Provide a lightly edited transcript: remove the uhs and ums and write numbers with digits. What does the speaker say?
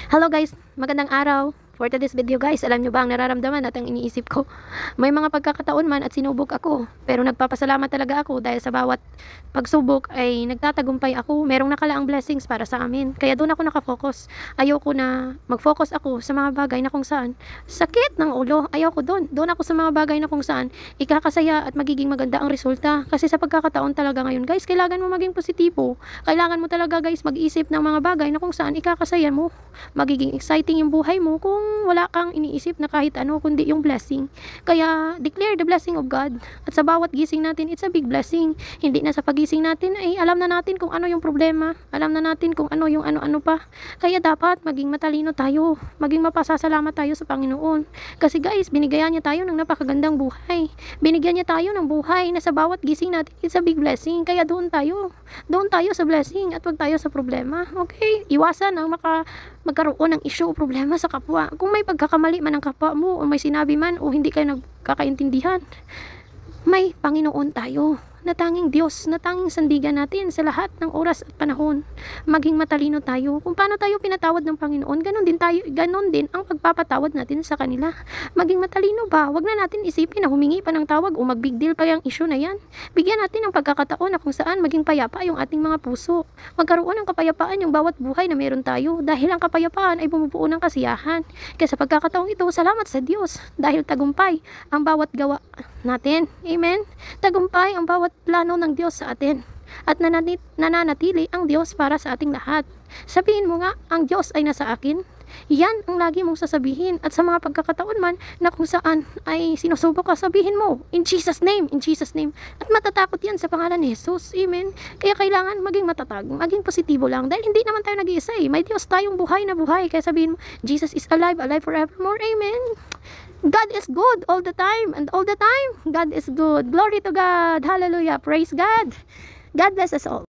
Hello guys, magandang araw. For today's video guys, alam nyo ba ang nararamdaman at ang iniisip ko? May mga pagkakataon man at sinubok ako, pero nagpapasalamat talaga ako dahil sa bawat pagsubok ay nagtatagumpay ako. Merong nakalaang blessings para sa amin. Kaya doon ako nakafocus. Ayoko na mag-focus ako sa mga bagay na kung saan sakit ng ulo. Ayoko doon. Doon ako sa mga bagay na kung saan ikakasaya at magiging maganda ang resulta. Kasi sa pagkakataon talaga ngayon guys, kailangan mo maging positibo. Kailangan mo talaga guys mag-isip ng mga bagay na kung saan ikakasaya mo. Magiging exciting yung buhay mo kung wala kang iniisip na kahit ano kundi yung blessing. Kaya declare the blessing of God. At sa bawat gising natin, it's a big blessing. Hindi na sa pagising natin ay alam na natin kung ano yung problema. Alam na natin kung ano yung ano-ano pa. Kaya dapat maging matalino tayo. Maging mapasasalamat tayo sa Panginoon. Kasi guys, binigyan niya tayo ng napakagandang buhay. Binigyan niya tayo ng buhay na sa bawat gising natin, it's a big blessing. Kaya doon tayo. Doon tayo sa blessing at wag tayo sa problema. Okay? Iwasan ang magkaroon ng issue o problema sa kapwa. Kung may pagkakamali man ng kapwa mo o may sinabi man o hindi kayo nagkakaintindihan, may Panginoon tayo na tanging Diyos, na tanging sandigan natin sa lahat ng oras at panahon. Maging matalino tayo. Kung paano tayo pinatawad ng Panginoon, ganon din ang pagpapatawad natin sa kanila. Maging matalino ba? Wag na natin isipin na humingi pa ng tawag o mag-big deal pa yung issue na yan. Bigyan natin ng pagkakataon na kung saan maging payapa yung ating mga puso. Magkaroon ng kapayapaan yung bawat buhay na meron tayo. Dahil ang kapayapaan ay bumubuo ng kasiyahan. Kaya sa pagkakataong ito, salamat sa Diyos. Dahil tagumpay ang bawat gawa natin. Amen? Tagumpay ang bawat plano ng Diyos sa atin at nananatili ang Diyos para sa ating lahat. Sabihin mo nga, ang Diyos ay nasa akin. Yan ang lagi mong sasabihin. At sa mga pagkakataon man na kung saan ay sinusubok ka, sabihin mo, in Jesus name, in Jesus name. At matatakot yan sa pangalan ni Jesus. Amen. Kaya kailangan maging matatag, maging positibo lang. Dahil hindi naman tayo nag-iisa eh. May Diyos tayong buhay na buhay. Kaya sabihin mo, Jesus is alive, alive forevermore. Amen. God is good all the time, and all the time, God is good. Glory to God. Hallelujah. Praise God. God bless us all.